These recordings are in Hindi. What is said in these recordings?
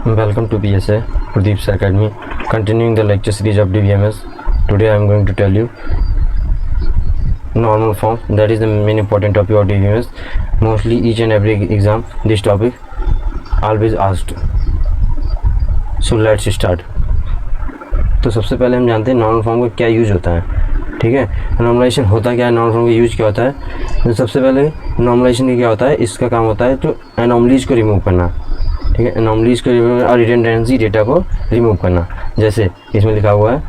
Welcome to PSA Pradeep Sir Academy. Continuing the lecture series of DBMS. Today I am going to tell you normal form. That is the main important topic of DBMS. Mostly each and every exam this topic always asked. So let's start. तो सबसे पहले हम जानते हैं नॉर्मल फॉर्म का क्या यूज होता है. ठीक है, नॉर्मलाइजेशन होता क्या है, नॉर्मल फॉर्म का यूज क्या होता है. तो सबसे पहले नॉर्मलाइजेशन का क्या होता है, इसका काम होता है तो एनॉमलीज को रिमूव करना. ठीक है, एनॉमलीज को रिमूव और रिडंडेंसी डेटा को रिमूव करना. जैसे इसमें लिखा हुआ है,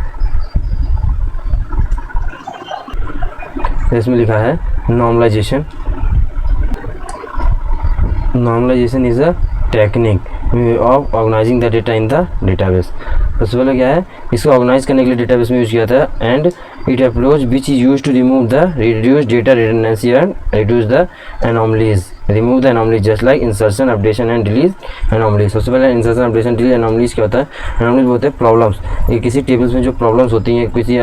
इसमें लिखा है normalisation. Normalisation is a technique of organising the data in the database. सबसे पहले क्या है, इसको ऑर्गेनाइज करने के लिए डेटाबेस में यूज किया था. And it approach which is use to remove the reduce data redundancy and reduce the anomalies. Remove the anomalies just like insertion, updation and delete anomalies. सबसे पहले इंसर्शन, अपडेशन, डिलीट एनॉमलीज क्या होता है. एनॉमलीज बोलते हैं प्रॉब्लम्स. ये किसी टेबल्स में जो प्रॉब्लम्स होती हैं, किसी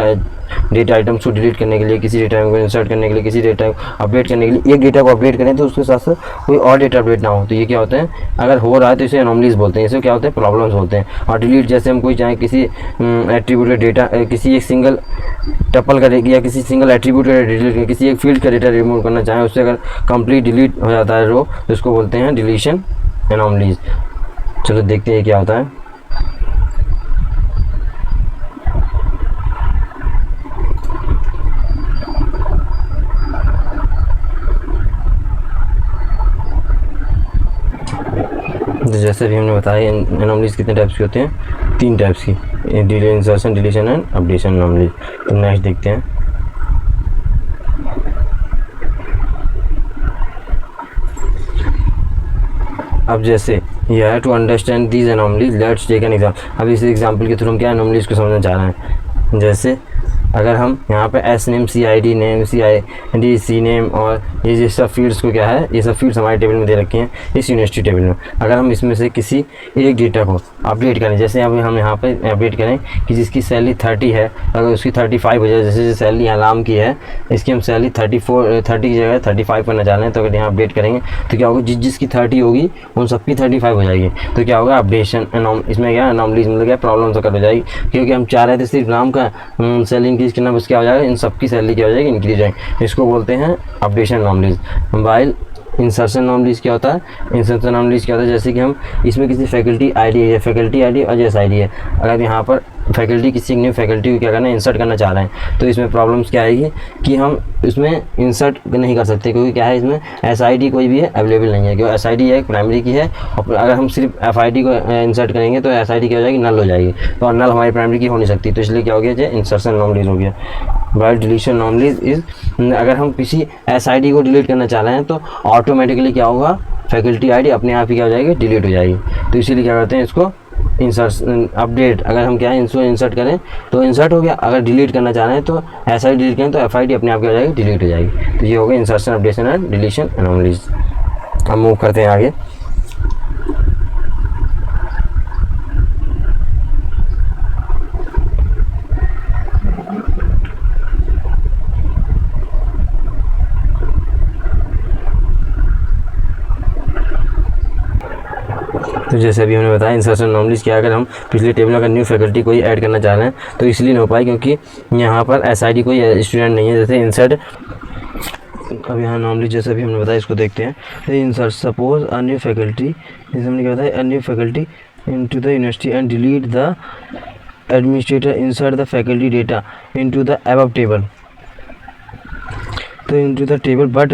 डेटा आइटम्स को डिलीट करने के लिए, किसी डेटा को इंसर्ट करने के लिए, किसी डेटा को अपडेट करने के लिए. एक डेटा को अपडेट करें तो उसके साथ साथ कोई और डेटा अपडेट ना हो, तो ये क्या होते हैं, अगर हो रहा है तो इसे एनॉमलीज बोलते हैं. इसे क्या होते हैं, प्रॉब्लम्स होते हैं. और डिलीट जैसे हम कोई चाहे किसी एट्रीब्यूट का डेटा, किसी एक सिंगल टपल का या किसी सिंगल एट्रीब्यूट का डिलीट करें, किसी एक फील्ड का डेटा रिमूव करना चाहें, उससे अगर कंप्लीट डिलीट हो जाता है रो, तो इसको बोलते हैं डिलीशन एनॉमलीज. चलो देखते हैं क्या होता है. तो जैसे भी हमने बताया, एनॉमलीज कितने टाइप्स की होते हैं, 3 टाइप्स की. Insertion, deletion and updation anomalies. तो नेक्स्ट देखते हैं. अब जैसे यह to understand these anomalies let's take an example. अब इस एग्जाम्पल के थ्रू हम क्या एनॉमलीज को समझना चाह रहे हैं. जैसे अगर हम यहाँ पे S name, C I D name, C I D C name और ये सब फील्ड्स को क्या है, ये सब फील्ड्स हमारे टेबल में दे रखे हैं इस यूनिवर्सिटी टेबल में. अगर हम इसमें से किसी एक डेटा को अपडेट करें, जैसे अब हम यहाँ पे अपडेट करें कि जिसकी सैलरी 30 है, अगर उसकी 35 हो जाए, जैसे सैलरी अलाम की है, इसकी हम सैलरी 30 की जगह 35 करना चाह रहे हैं, तो अगर यहाँ अपडेट करेंगे तो क्या होगा, जिसकी 30 होगी उन सबकी 35 हो जाएगी. तो क्या होगा, अपडेशन. इसमें क्या एनॉमलीज मतलब क्या प्रॉब्लम से कर हो जाएगी, क्योंकि हम चाह रहे थे सिर्फ नाम का सैलरी इंक्रीज करना, बस क्या हो जाएगा, इन सबकी सैलरी क्या हो जाएगी, इंक्रीज हो जाएगी. इसको बोलते हैं updation anomalies. While insertion anomalies क्या होता है, इंसर्शन एनॉमलीज क्या होता है, जैसे कि हम इसमें किसी फैकल्टी आईडी है, फैकल्टी आईडी और जैस आईडी है, अगर यहाँ पर फैकल्टी किसी न्यू फैकल्टी को क्या करना है, इंसर्ट करना चाह रहे हैं, तो इसमें प्रॉब्लम्स क्या आएगी कि हम इसमें इंसर्ट नहीं कर सकते, क्योंकि क्या है, इसमें एसआईडी कोई भी है अवेलेबल नहीं है, क्योंकि एसआईडी एक प्राइमरी की है. और अगर हम सिर्फ एफआईडी को इंसर्ट करेंगे तो एसआईडी क्या हो जाएगी, नल हो जाएगी. तो नल हमारी प्राइमरी की हो नहीं सकती, तो इसलिए क्या हो गया, इंसर्शन एनॉमलीज हो गया. वाइल डिलीशन एनॉमलीज इज, अगर हम किसी एसआईडी को डिलीट करना चाह रहे हैं तो ऑटोमेटिकली क्या होगा, फैकल्टी आईडी अपने आप ही क्या हो जाएगी, डिलीट हो जाएगी. तो इसीलिए क्या करते हैं, इसको इंसर्ट अपडेट. अगर हम क्या है, इसको इंसर्ट करें तो इंसर्ट हो गया, अगर डिलीट करना चाह रहे हैं तो एस आई डिलीट करें तो एफ आई डी अपने आप क्या हो जाएगी, डिलीट हो जाएगी. तो ये हो गया insertion, updation and deletion anomalies. हम मूव करते हैं आगे. तो जैसे अभी हमने बताया, इंसर्शन एनॉमलीज क्या, अगर हम पिछले टेबल में अगर न्यू फैकल्टी कोई ऐड करना चाह रहे हैं तो इसलिए नहीं हो पाए, क्योंकि यहाँ पर एसआईडी कोई स्टूडेंट नहीं है. जैसे इंसर्ट, अब यहाँ एनॉमलीज जैसे भी हमने बताया, इसको देखते हैं. Insert suppose a new faculty, जैसे हमने क्या बताया, a new faculty into the university and delete the administrator, insert the faculty data into the above table. तो into the table but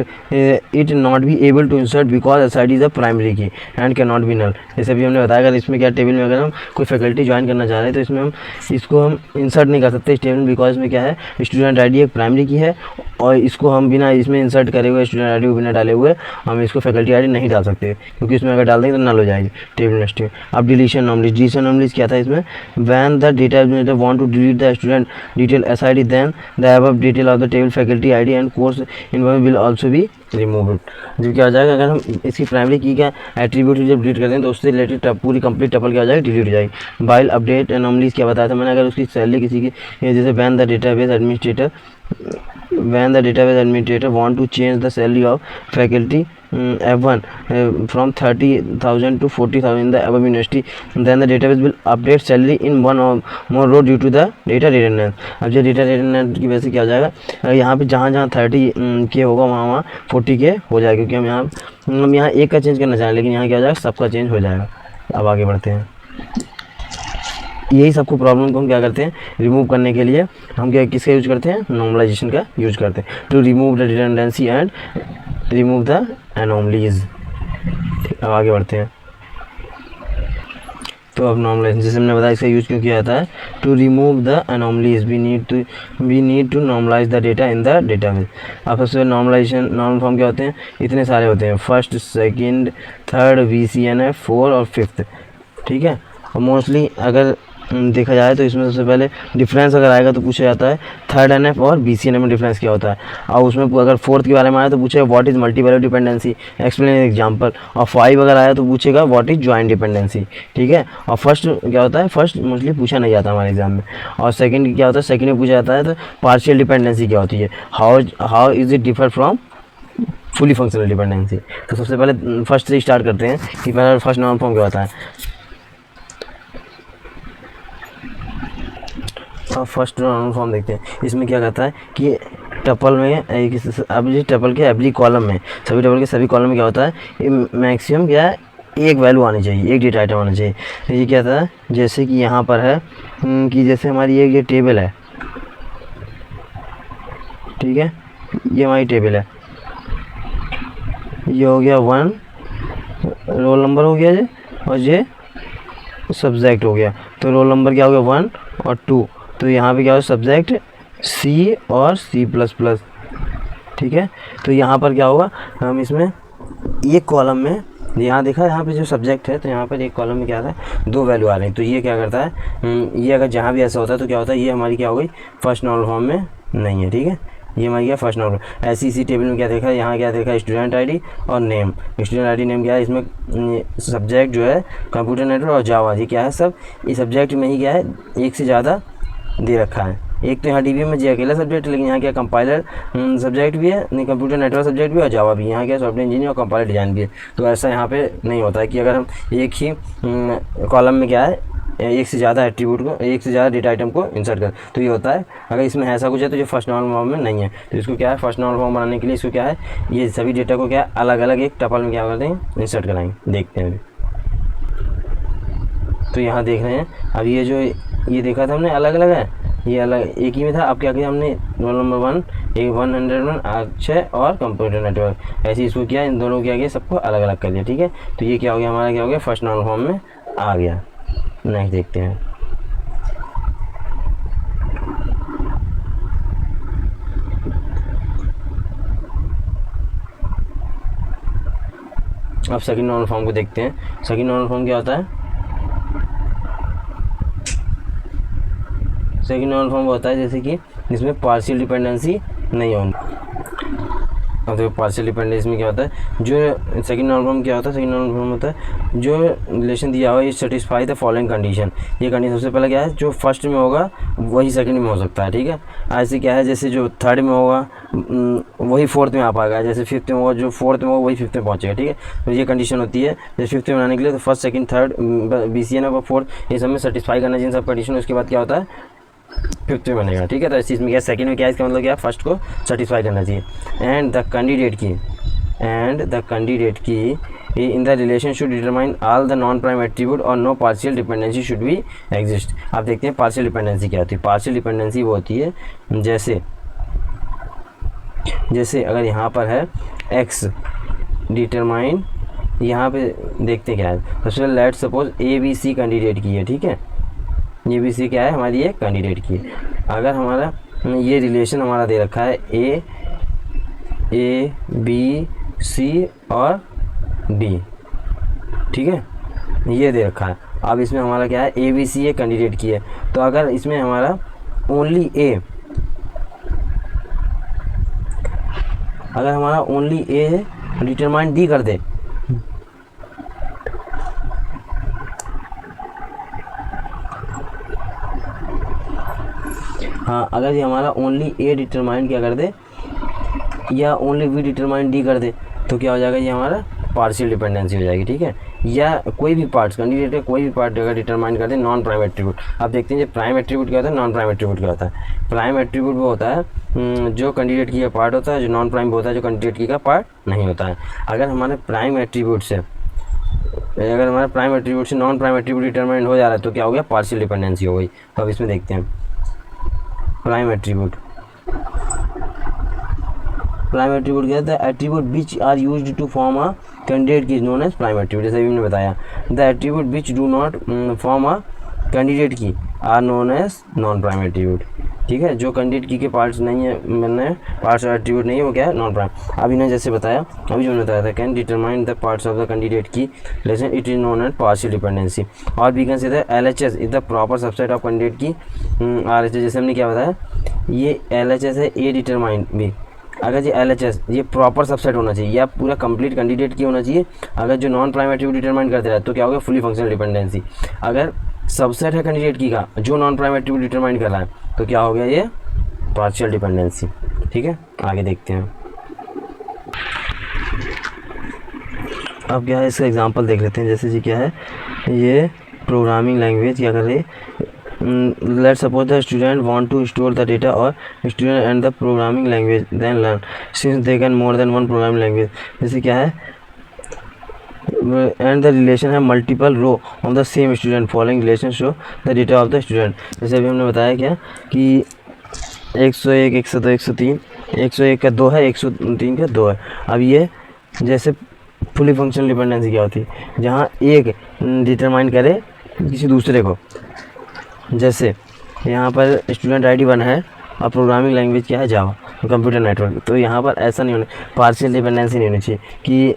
it not be able to insert because SID is a primary key and cannot be null. जैसे भी हमने बताया, अगर इसमें क्या टेबल में अगर हम कोई फैकल्टी ज्वाइन करना चाह रहे हैं तो इसमें हम इसको हम इंसर्ट नहीं कर सकते इस टेबल में, बिकॉज इसमें क्या है, स्टूडेंट आईडी एक प्राइमरी की है और इसको हम बिना इसमें इंसर्ट करे हुए, स्टूडेंट आईडी को बिना डाले हुए हम इसको फैकल्टी आईडी नहीं डाल सकते, क्योंकि इसमें अगर डाल देंगे तो नल हो जाएगी टेबल यूनिवर्सिटी. अब डिलीशन एनॉमलीज. डिलीशन एनॉमलीज क्या था, इसमें when the data administrator want to delete the student detail SID then the above detail of the table faculty ID and course involve will also be removed. जो क्या हो जाएगा, अगर हम इसकी प्राइमरी की का एट्रीब्यूट जब डिलीट करते हैं तो उससे रिलेटेड पूरी कंप्लीट टपल क्या हो जाएगी, डिलीट हो जाएगी. वाइल अपडेट एनॉमलीज क्या बताया था मैंने, अगर उसकी सैलरी किसी की, जैसे when the database administrator want to change the salary of faculty F1 from 30,000 to 40,000 in the above university, then the database will update salary in one or more row due to the data redundance. अब जो डेटा redundance की वजह से क्या हो जाएगा, यहाँ पे जहाँ जहाँ 30 के होगा वहाँ 40 के हो जाएगा, क्योंकि हम यहाँ एक का चेंज करना चाहें, लेकिन यहाँ क्या हो जाएगा, सबका चेंज हो जाएगा। अब आगे बढ़ते हैं। यही सबको प्रॉब्लम को हम क्या करते हैं, रिमूव करने के लिए हम क्या किसका यूज करते हैं, नॉर्मलाइजेशन का यूज करते हैं, to remove the redundancy and remove the anomalies. अब आगे बढ़ते हैं। तो अब नॉर्मलाइजेशन, जैसे हमने बताया, इसका यूज क्यों किया जाता है, to remove the anomalies we need to normalise the data in the database. अब सबसे नॉर्मलाइजेशन नॉर्मल फॉर्म क्या होते हैं, इतने सारे होते हैं, फर्स्ट, सेकंड, थर्ड, VCNF, 4 और 5th, ठीक है। और मोस्टली अगर देखा जाए तो इसमें सबसे पहले डिफरेंस अगर आएगा तो पूछा जाता है 3rd NF और BCNF में डिफरेंस क्या होता है। और उसमें अगर 4th के बारे में आया तो पूछेगा what is multi value dependency, explain example. और 5 अगर आया तो पूछेगा व्हाट इज़ जॉइंट डिपेंडेंसी, ठीक है। और फर्स्ट क्या होता है, फर्स्ट मोस्टली पूछा नहीं जाता हमारे एग्जाम में। और सेकंड क्या होता है, सेकंड में पूछा जाता है तो पार्शियल डिपेंडेंसी क्या होती है, how is it differ from fully functional dependency. तो सबसे पहले फर्स्ट से स्टार्ट करते हैं कि पहले फर्स्ट नॉर्मल फॉर्म क्या होता है। फर्स्ट नॉर्मल फॉर्म देखते हैं। इसमें क्या कहता है कि टपल में अब ये टपल के एवरी कॉलम में, सभी टपल के सभी कॉलम में क्या होता है, मैक्सिमम क्या है, एक वैल्यू आनी चाहिए, एक डेटा आइटम आना चाहिए। तो ये क्या था, जैसे कि यहाँ पर है कि जैसे हमारी ये टेबल है, ठीक है, ये हमारी टेबल है, ये हो गया 1 रोल नंबर हो गया ये, और ये सब्जेक्ट हो गया। तो रोल नंबर क्या हो गया 1 और 2, तो यहाँ पे क्या हो, सब्जेक्ट C और C++, ठीक है। तो यहाँ पर क्या होगा, हम इसमें एक कॉलम में, यहाँ देखा, यहाँ पे जो सब्जेक्ट है तो यहाँ पर एक कॉलम में क्या आता है, 2 वैल्यू आ रही है। तो ये क्या करता है, ये अगर जहाँ भी ऐसा होता है तो क्या होता है, ये हमारी क्या हो गई, फर्स्ट नॉर्मल फॉर्म में नहीं है, ठीक है। ये हमारी क्या फर्स्ट नॉर्मल। ऐसी इसी टेबल में क्या देखा, यहाँ क्या देखा, स्टूडेंट आईडी और नेम। स्टूडेंट आईडी नेम क्या है, इसमें सब्जेक्ट जो है कंप्यूटर नेटवर्क और जावा, ये क्या है, सब ये सब्जेक्ट में ही क्या है, एक से ज़्यादा दे रखा है। एक तो यहाँ DBA में जी अकेला सब्जेक्ट है, लेकिन यहाँ क्या कंपाइलर सब्जेक्ट भी है, नहीं कंप्यूटर नेटवर्क सब्जेक्ट भी और जावा भी, यहाँ क्या सॉफ्टवेयर इंजीनियर और कंपाइलर डिज़ाइन भी है। तो ऐसा यहाँ पे नहीं होता है कि अगर हम एक ही कॉलम में क्या है, एक से ज़्यादा एट्रीब्यूट को, एक से ज़्यादा डेटा आइटम को इंसर्ट कर, तो ये होता है। अगर इसमें ऐसा कुछ है तो ये फर्स्ट नॉर्मल फॉर्म में नहीं है। तो इसको क्या है, फर्स्ट नॉर्मल फॉर्म बनाने के लिए इसको क्या है, ये सभी डेटा को क्या है, अलग अलग एक टपल में क्या करते हैं, इंसर्ट कराएंगे, देखते हैं अभी। तो यहाँ देख रहे हैं, अब ये जो ये देखा था हमने अलग अलग है, ये अलग एक ही में था। अब क्या किया हमने, रोल नंबर 1, 101, अक्षय और कंप्यूटर नेटवर्क, ऐसे इसको किया, इन दोनों क्या किया, सबको अलग अलग कर दिया, ठीक है। तो ये क्या हो गया हमारा, क्या हो गया, फर्स्ट नॉर्मल फॉर्म में आ गया। नेक्स्ट देखते हैं। अब सेकंड नॉर्मल फॉर्म को देखते हैं। सेकंड नॉर्मल फॉर्म क्या होता है, सेकंड नॉर्मल फॉर्म होता है जैसे कि जिसमें पार्शियल डिपेंडेंसी नहीं होनी। अब देखो पार्शियल डिपेंडेंसी में क्या होता है, जो सेकंड नॉर्मल फॉर्म क्या होता है, सेकंड नॉर्मल फॉर्म होता है जो रिलेशन दिया हुआ है, सेटिस्फाई द फॉलोइंग कंडीशन। ये कंडीशन सबसे पहले क्या है, जो फर्स्ट में होगा वही सेकंड में हो सकता है, ठीक है। ऐसे क्या है, जैसे जो थर्ड में होगा वही फोर्थ में आ पाएगा, जैसे फिफ्थ में होगा जो फोर्थ में होगा वही फिफ्थ में पहुँचेगा, ठीक है। तो ये कंडीशन होती है, जैसे फिफ्थ में बनाने के लिए तो फर्स्ट, सेकंड, थर्ड, BCNF और फोर्थ ये सब में सेटिस्फाई करना जिन सब कंडीशन, उसके बाद क्या होता है, फिफ्थ में बनेगा, ठीक है। तो इस चीज़ में क्या, सेकंड में क्या है, इसका मतलब क्या, फर्स्ट को सेटिस्फाई करना चाहिए। एंड द कैंडिडेट की in the relation should determine all the non prime attribute और no partial dependency should be exist। आप देखते हैं partial dependency क्या होती है। partial dependency वो होती है जैसे अगर यहाँ पर है x determine, यहाँ पे देखते क्या है, सबसे पहले लेट सपोज ABC कैंडिडेट की है, ठीक है। ABC क्या है, हमारी ये कैंडिडेट की है। अगर हमारा ये रिलेशन हमारा दे रखा है A B C और D, ठीक है, ये दे रखा है। अब इसमें हमारा क्या है, ABC ये कैंडिडेट की है। तो अगर इसमें हमारा ओनली A, अगर हमारा ओनली A है, डिटरमाइन D कर दे, हाँ, अगर ये हमारा ओनली A डिटरमाइन क्या कर दे या ओनली V डिटरमाइन D कर दे, तो क्या हो जाएगा, ये हमारा पार्शियल डिपेंडेंसी हो जाएगी, ठीक है। या कोई भी पार्ट्स, कैंडिडेट का कोई भी पार्ट अगर डिटरमाइन करते हैं नॉन प्राइम एट्रीब्यूट। आप देखते हैं प्राइम एट्रीब्यूट क्या होता है, नॉन प्राइम एट्रीब्यूट क्या होता है। प्राइम एट्रीब्यूट वो होता है जो कैंडिडेट की का पार्ट होता है, जो नॉन प्राइम होता है जो कैंडिडेट की का पार्ट नहीं होता है। अगर हमारे प्राइम एट्रीब्यूट से नॉन प्राइम एट्रीब्यूट डिटरमाइन हो जा रहा है तो क्या हो गया, पार्शियल डिपेंडेंसी हो गई। तो अब इसमें देखते हैं प्राइम एट्रीब्यूट क्या होता है, attribute which are used to form a candidate key is known as prime attribute. जैसे अभी मैंने बताया, the attribute which do not form a candidate key are known as non prime attribute, ठीक है। जो कैंडिडेट की के पार्ट्स नहीं है, मैंने पार्ट्स और एट्रीब्यूट नहीं है, वो क्या है, नॉन प्राइम। अभी ने जैसे बताया, अभी जो मैंने बताया था, can determine the parts of the candidate key lesson it is known as partial dependency. और we can say the LHS is the proper subset of candidate key RHS। जैसे हमने क्या बताया, ये LHS है, ए डिटरमाइन भी। अगर ये LHS ये प्रॉपर सबसेट होना चाहिए या पूरा कंप्लीट कैंडिडेट की होना चाहिए। अगर जो नॉन प्राइम एट्रीब्यूट डिटरमाइन करते रहे तो क्या होगा, फुली फंक्शनल डिपेंडेंसी। अगर सबसेट है कैंडिडेट की का जो नॉन प्राइम एट्रीब्यूट डिटरमाइन कर रहा है तो क्या हो गया, ये पार्शियल डिपेंडेंसी, ठीक है। आगे देखते हैं, अब क्या है इसका एग्जांपल देख लेते हैं। जैसे जी क्या है, ये प्रोग्रामिंग लैंग्वेज क्या कर रही है, let's suppose the student want to store the data or student and the programming language then learn since they can more than one programming language। जैसे क्या है, and the relation है multiple row of the same student following relation show the data of the student। जैसे अभी हमने बताया क्या कि 101 102 103 101 का 2 है, 103 का 2 है। अब ये जैसे फुली फंक्शनल डिपेंडेंसी क्या होती है, जहाँ एक डिटरमाइन करे किसी दूसरे को। जैसे यहाँ पर स्टूडेंट ID 1 है और प्रोग्रामिंग लैंग्वेज क्या है, जावा, कंप्यूटर नेटवर्क। तो यहाँ पर ऐसा नहीं होना, पार्शियल डिपेंडेंसी नहीं होनी चाहिए कि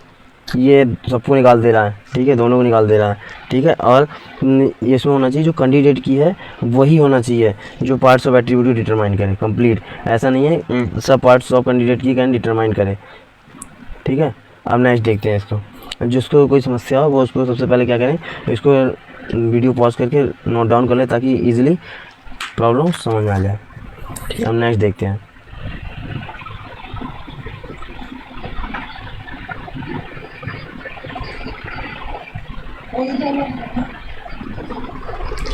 ये सबको निकाल दे रहा है, ठीक है, दोनों को निकाल दे रहा है, ठीक है। और इसमें होना चाहिए जो कैंडिडेट की है वही होना चाहिए जो पार्ट्स ऑफ एट्रीब्यूट डिटरमाइन करे कंप्लीट। ऐसा नहीं है सब पार्ट्स ऑफ कैंडिडेट की कैन डिटरमाइन करे, ठीक है। अब नेक्स्ट देखते हैं इसको, जिसको कोई समस्या हो वो उसको सबसे पहले क्या करें, इसको वीडियो पॉज करके नोट डाउन कर ले ताकि इजीली प्रॉब्लम समझ में आ जाए, ठीक है। हम नेक्स्ट देखते हैं,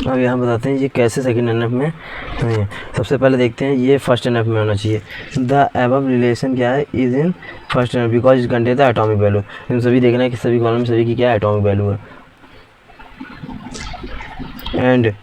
अब यहाँ बताते हैं ये कैसे सेकंड NF में है। सबसे पहले देखते हैं ये फर्स्ट NF में होना चाहिए। द अबव रिलेशन क्या है, is in first NF because it contain the atomic value. इन सभी देखना है कि सभी कॉलम सभी की क्या है, एटॉमिक वैल्यू है। And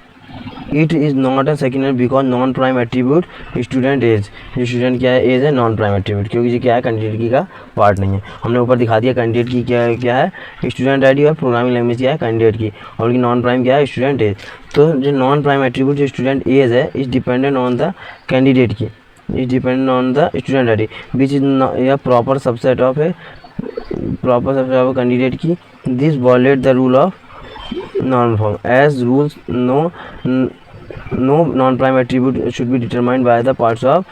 it is not a second NF because non prime attribute student age. ये स्टूडेंट क्या है, एज है, नॉन प्राइम एट्रीब्यूट, क्योंकि ये क्या है, कैंडिडेट की का पार्ट नहीं है। हमने ऊपर दिखा दिया कैंडिडेट की क्या है स्टूडेंट ID और प्रोग्रामिंग लैंग्वेज क्या है कैंडिडेट की, और उनकी नॉन प्राइम क्या है, स्टूडेंट एज। तो जो नॉन प्राइम एट्रीब्यूट जो स्टूडेंट एज है is dependent on the candidate key, is dependent on the student ID which is या proper subset of candidate key. This violate the rule of non form as rules no non prime attribute should be determined by the parts of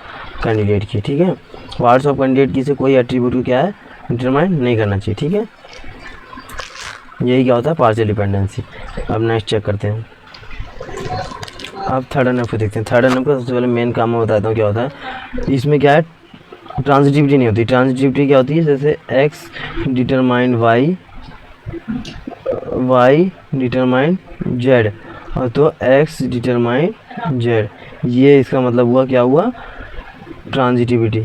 candidate key, ठीक है। पार्ट्स ऑफ कैंडिडेट की से कोई एट्रीब्यूट को क्या है, डिटरमाइन नहीं करना चाहिए, ठीक है। यही क्या होता है, पार्शियल डिपेंडेंसी। अब नेक्स्ट चेक करते हैं, अब थर्ड NF को देखते हैं। थर्ड NF का सबसे पहले मेन काम मैं बताता हूँ क्या होता है। इसमें क्या है, ट्रांजिटिविटी नहीं होती। ट्रांजिटिविटी क्या होती है, जैसे x determine y determine z, और तो x डिटरमाइन z, ये इसका मतलब हुआ क्या हुआ, ट्रांजिटिविटी,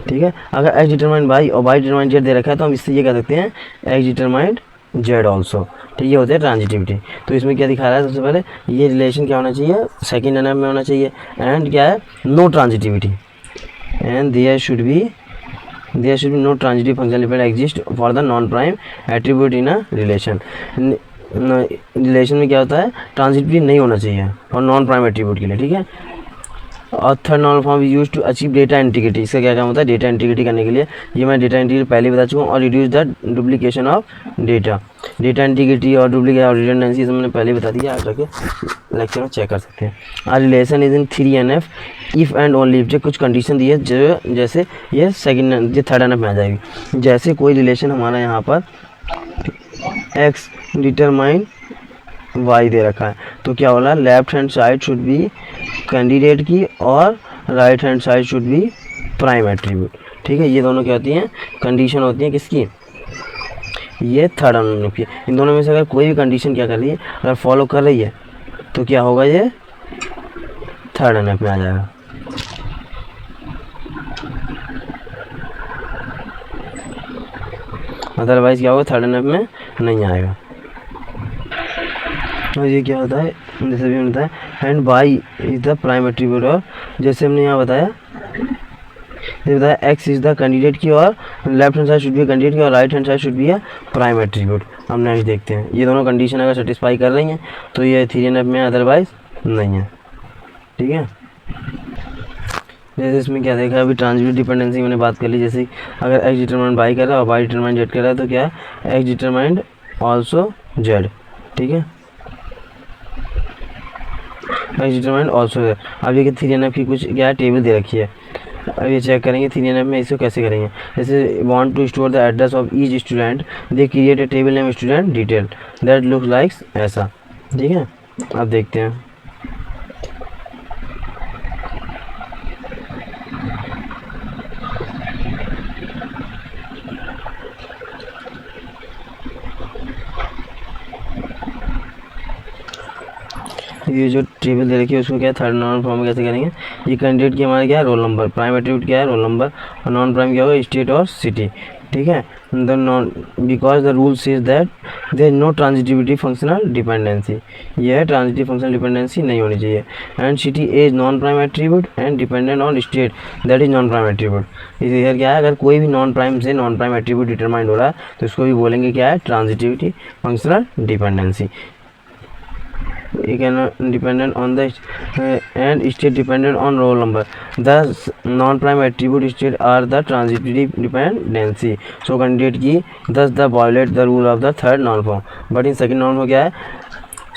ठीक है। अगर x डिटरमाइन y और y डिटरमाइन z दे रखा है तो हम इससे ये कह सकते हैं x डिटरमाइन z ऑल्सो, ठीक है, होते हैं ट्रांजिटिविटी। तो इसमें क्या दिखा रहा है, सबसे पहले ये रिलेशन क्या होना चाहिए, सेकंड NF में होना चाहिए। एंड क्या है, no transitivity, and there should be no transitive function depend exist for the non prime attribute in a relation. Relation में क्या होता है, ट्रांजिटिविटी नहीं होना चाहिए और नॉन प्राइम एट्रीब्यूट के लिए, ठीक है। और third normal form use to achieve data integrity. इसका क्या काम होता है, डेटा इंटीग्रिटी करने के लिए। ये मैं डेटा इंटीग्रिटी पहले बता चुका हूँ। और reduce the duplication of data. Data integrity और डुप्लीकेट और रिडंडेंसी मैंने पहले बता दिया, आप जाके लेक्चर में चेक कर सकते हैं। R relation is in 3 NF if and only if. जो कुछ कंडीशन दी है जो जैसे ये सेकंड ये थर्ड NF में आ जाएगी। जैसे कोई रिलेशन हमारा यहाँ पर x डिटरमाइन y दे रखा है तो क्या हो रहा है, left hand side should B candidate key और right hand side should B prime attribute, ठीक है, ये दोनों क्या होती हैं, कंडीशन होती हैं किसकी, ये थर्ड एनएफ की। इन दोनों में से अगर कोई भी कंडीशन क्या कर रही है, अगर फॉलो कर रही है तो क्या होगा, ये थर्ड एनएफ में आ जाएगा। अदरवाइज क्या होगा, थर्ड एनएफ में नहीं आएगा। और ये क्या होता है, जैसे भी होता है, and Y is the prime attribute, और जैसे हमने यहाँ बताया, ये बताया x is the candidate key, और left hand side should B candidate key, और right hand side should B है प्राइम एट्रीब्यूट। हम नेक्स्ट देखते हैं, ये दोनों कंडीशन अगर सेटिस्फाई कर रही हैं तो ये 3NF में, अदरवाइज नहीं है। ठीक है, जैसे इसमें क्या देखा, अभी ट्रांजिटिव डिपेंडेंसी मैंने बात कर ली। जैसे अगर एक्स डिटरमाइंड वाई कर रहा है और वाई डिटरमाइंड जेड कर रहा है तो क्या है, एक्स डिटरमाइंड ऑल्सो जेड। ठीक है, एक्स डिटरमाइंड ऑल्सो जेड। अब ये 3NF की कुछ क्या है, टेबल दे रखी है। अब ये चेक करेंगे 3NF में इसको कैसे करेंगे। जैसे want to store the address of each student, they create a table name student detail that looks like ऐसा। ठीक है, अब देखते हैं। ये जो टेबल दे रखी है उसको क्या है, थर्ड नॉन फॉर्म में कैसे करेंगे। ये कैंडिडेट की हमारा क्या है, रोल नंबर, प्राइम एट्रीब्यूट क्या है, रोल नंबर, और नॉन प्राइम क्या होगा, स्टेट और सिटी। ठीक है, the non because the rule says that there is no transitivity functional dependency, ये है ट्रांजिटिव फंक्शनल डिपेंडेंसी नहीं होनी चाहिए। And city is non prime attribute and dependent on state that is non prime attribute. इधर क्या है, अगर कोई भी नॉन प्राइम से नॉन प्राइम एट्रीब्यूट डिटरमाइंड हो रहा है तो इसको भी बोलेंगे क्या है, transitivity functional dependency. dependent on the and state dependent on roll number. The non-prime attribute state are the transitive dependency. So candidate की thus the violate the rule of the third non form. But in second non form क्या है,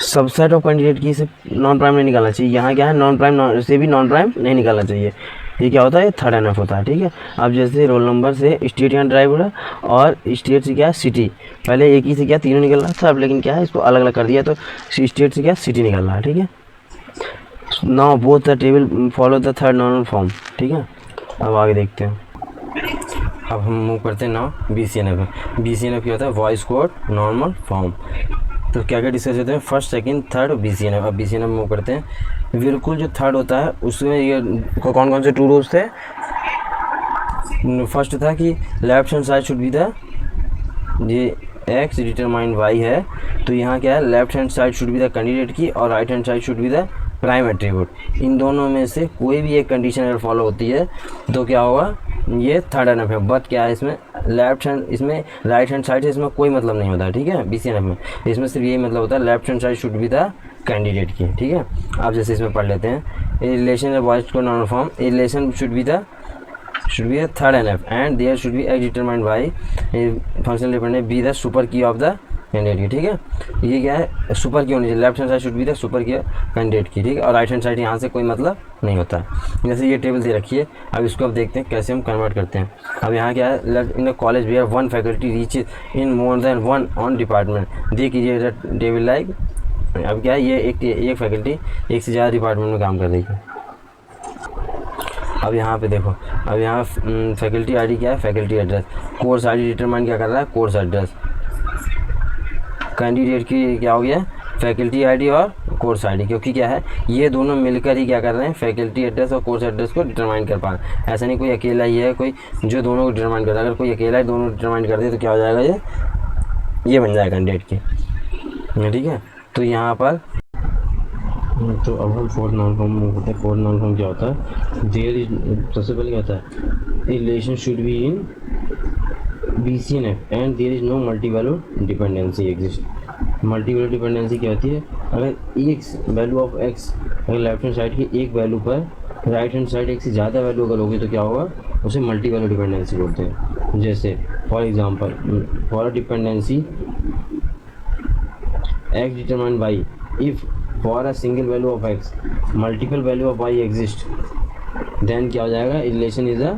सबसेट ऑफ कैंडिडेट की से नॉन प्राइम नहीं निकालना चाहिए। यहाँ क्या है, नॉन प्राइम से भी नॉन प्राइम नहीं निकालना चाहिए। ये क्या होता है, थर्ड एनएफ होता है। ठीक है, अब जैसे रोल नंबर से स्टेट यहाँ ड्राइव हो रहा है और स्टेट से क्या है, सिटी। पहले एक ही से क्या तीनों निकल रहा था, अब लेकिन क्या है इसको अलग अलग कर दिया तो स्टेट से क्या सिटी निकल रहा है। ठीक है, now both the table follow the third normal form. ठीक है, अब आगे देखते हैं। अब हम मूव करते हैं नाउ BCNF में। BCNF क्या होता है, वॉइस कोड नॉर्मल फॉर्म। तो क्या क्या डिस्कस होते हैं, फर्स्ट सेकंड थर्ड BCNF। अब BCNF मूव करते हैं। बिल्कुल जो थर्ड होता है उसमें ये कौन कौन से टू रूल्स थे। फर्स्ट था कि left hand side should be the, ये एक्स डिटरमाइंड वाई है तो यहाँ क्या है, left hand side should be the candidate key और right hand side should be the prime attribute. इन दोनों में से कोई भी एक कंडीशन अगर फॉलो होती है तो क्या होगा, ये थर्ड एनएफ है। बट क्या है, इसमें लेफ्ट हैंड, इसमें राइट हैंड साइड से इसमें कोई मतलब नहीं होता है। ठीक है, BCNF में इसमें सिर्फ यही मतलब होता है, left hand side should be the candidate key. ठीक है, आप जैसे इसमें पढ़ लेते हैं, ए रिलेशन वॉइस को non farm, a relation should B a third NF and there should be x determined by functional dependent be the super की ऑफ द कैंडिडेट की। ठीक है, ये क्या है, सुपर की होनी चाहिए, left hand side should be the super की कैंडिडेट की। ठीक है, और राइट हैंड साइड यहाँ से कोई मतलब नहीं होता है। जैसे ये टेबल दे रखी है, अब इसको अब देखते हैं कैसे हम कन्वर्ट करते हैं। अब यहाँ क्या है, in the college we have one faculty reach in more than one on department they कीजिए टेबल लाइक। अब क्या है, ये एक फैकल्टी एक से ज़्यादा डिपार्टमेंट में काम कर रही है। अब यहाँ पे देखो, अब यहाँ फैकल्टी आईडी क्या है, faculty address, course ID determine क्या कर रहा है, कोर्स एड्रेस। कैंडिडेट की क्या हो गया, फैकल्टी आईडी और कोर्स आईडी, क्योंकि क्या है ये दोनों मिलकर ही क्या कर रहे हैं, फैकल्टी एड्रेस और कोर्स एड्रेस को डिटरमाइन कर पा रहे हैं। ऐसा नहीं कोई अकेला ही है कोई जो दोनों को डिटरमाइन कर रहा है। अगर कोई अकेला ही दोनों डिटरमाइन कर दे तो क्या हो जाएगा, ये बन जाएगा कैंडिडेट की। ठीक है, तो यहाँ पर तो अब हम फोर्थ नॉन फॉर्म में होते हैं। फोर्थ नॉन फॉर्म क्या होता है, देयर इज, सबसे पहले क्या होता है, relation should be in BCNF and there is no multi value dependency exist. Multi value dependency क्या होती है, अगर एक वैल्यू ऑफ x अगर लेफ्ट हैंड साइड की एक वैल्यू पर राइट हैंड साइड एक से ज़्यादा वैल्यू अगर होगी तो क्या होगा, उसे मल्टी वैल्यू डिपेंडेंसी बोलते हैं। जैसे for example, for a dependency x determined y, if for a single value of x multiple value of y exist then क्या हो जाएगा, relation is a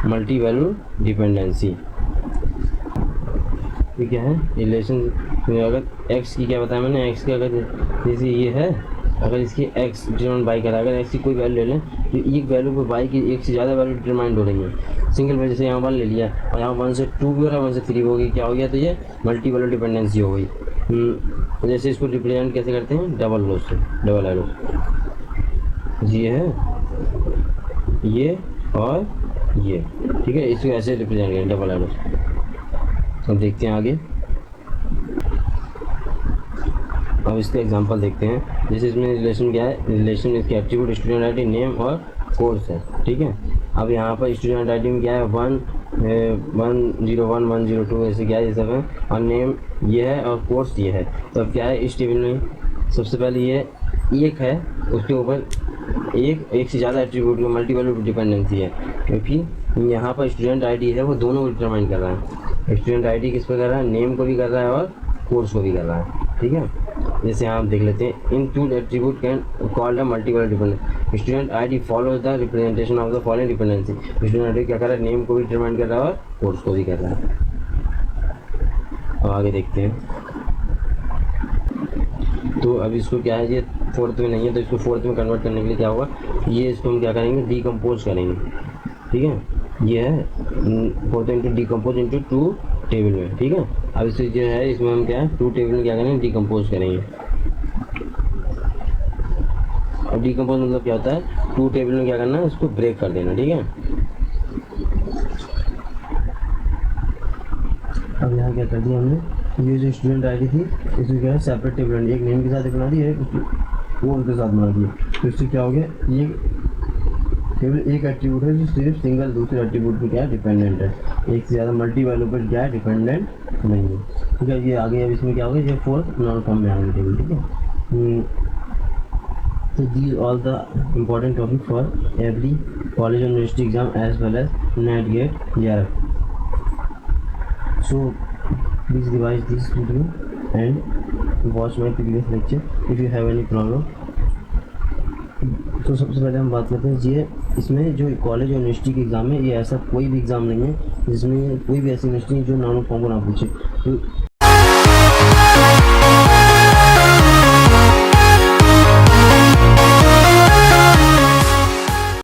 multi value dependency। ये क्या है, relation अगर x की क्या बताया मैंने, x की अगर जैसे ये है अगर इसकी एक्स डिटरमाइन बाई करा, अगर एक्स की कोई वैल्यू ले लें तो एक वैल्यू पर बाई की एक से ज़्यादा वैल्यू डिटरमाइंड हो रही है। सिंगल वैल्यू से यहाँ 1 ले लिया और यहाँ 1 से 2 भी हो रहा है, 1 से 3 हो गई, क्या हो गया, तो ये मल्टी वैल्यू डिपेंडेंसी हो गई। तो जैसे इसको रिप्रेजेंट कैसे करते हैं, डबल लो से, डबल एरो, ये है ये और ये, ठीक है, इसको ऐसे रिप्रेजेंट करें डबल एरो। अब देखते हैं आगे, अब इसका एग्जांपल देखते हैं। जैसे इसमें रिलेशन क्या है, रिलेशन में इसकी एट्रीब्यूट स्टूडेंट आईडी, नेम और कोर्स है, ठीक है। अब यहाँ पर स्टूडेंट आईडी में क्या है, 101 102 ऐसे क्या है, ये सब है, और नेम ये है और कोर्स ये है। तो अब क्या है इस टेबल में, सबसे पहले ये एक है, उसके ऊपर एक से ज़्यादा एट्रीब्यूट की मल्टी वैल्यू डिपेंडेंसी है, क्योंकि यहाँ पर स्टूडेंट आईडी है वो दोनों को डिटरमाइन कर रहा है। स्टूडेंट आईडी किस पर कर रहा है, नेम को भी कर रहा है और कोर्स को भी कर रहा है, ठीक है। जैसे यहाँ आप देख लेते हैं, इन two attribute can called a multi value dependent. Student ID follows the representation of the following dependency. Student ID क्या कर रहा है, नेम को भी डिटरमाइन कर रहा है और कोर्स को भी कर रहा है। अब आगे देखते हैं, तो अब इसको क्या है, ये फोर्थ में नहीं है तो इसको फोर्थ में कन्वर्ट करने के लिए क्या होगा, ये इसको हम क्या करेंगे, डीकम्पोज करेंगे, ठीक है। ये है fourth into decompose into 2 table में, ठीक है। अब इससे जो है इसमें हम क्या है 2 टेबल में क्या करेंगे, डीकम्पोज करेंगे। और डीकम्पोज मतलब क्या होता है, 2 टेबल में क्या करना है, इसको ब्रेक कर देना, ठीक है। अब यहाँ क्या कर दिया हमने, ये जो स्टूडेंट आईडी थी इसमें क्या है सेपरेट टेबल, एक नेम के साथ बना दी है, वो उसके साथ बना दिया। तो इससे क्या हो गया, ये केवल एक एट्रीब्यूट है जो सिर्फ सिंगल दूसरे एट्रीब्यूट पे क्या है डिपेंडेंट है, एक से ज़्यादा मल्टी वैल्यू पर क्या है डिपेंडेंट नहीं है, ठीक है। ये आगे अब इसमें क्या होगा, ये फोर्थ नॉन फॉर्म में आएंगे टेबल, ठीक है। तो these all the important topic for every college और university exam as well as NET GATE JRF. So please revise this video and watch my previous lecture if you have any problem। तो सबसे पहले हम बात करते हैं, ये इसमें जो कॉलेज और यूनिवर्सिटी के एग्ज़ाम है, ये ऐसा कोई भी एग्ज़ाम नहीं है जिसमें कोई भी ऐसी यूनिवर्सिटी जो नॉन फॉर्म को ना पूछे। तो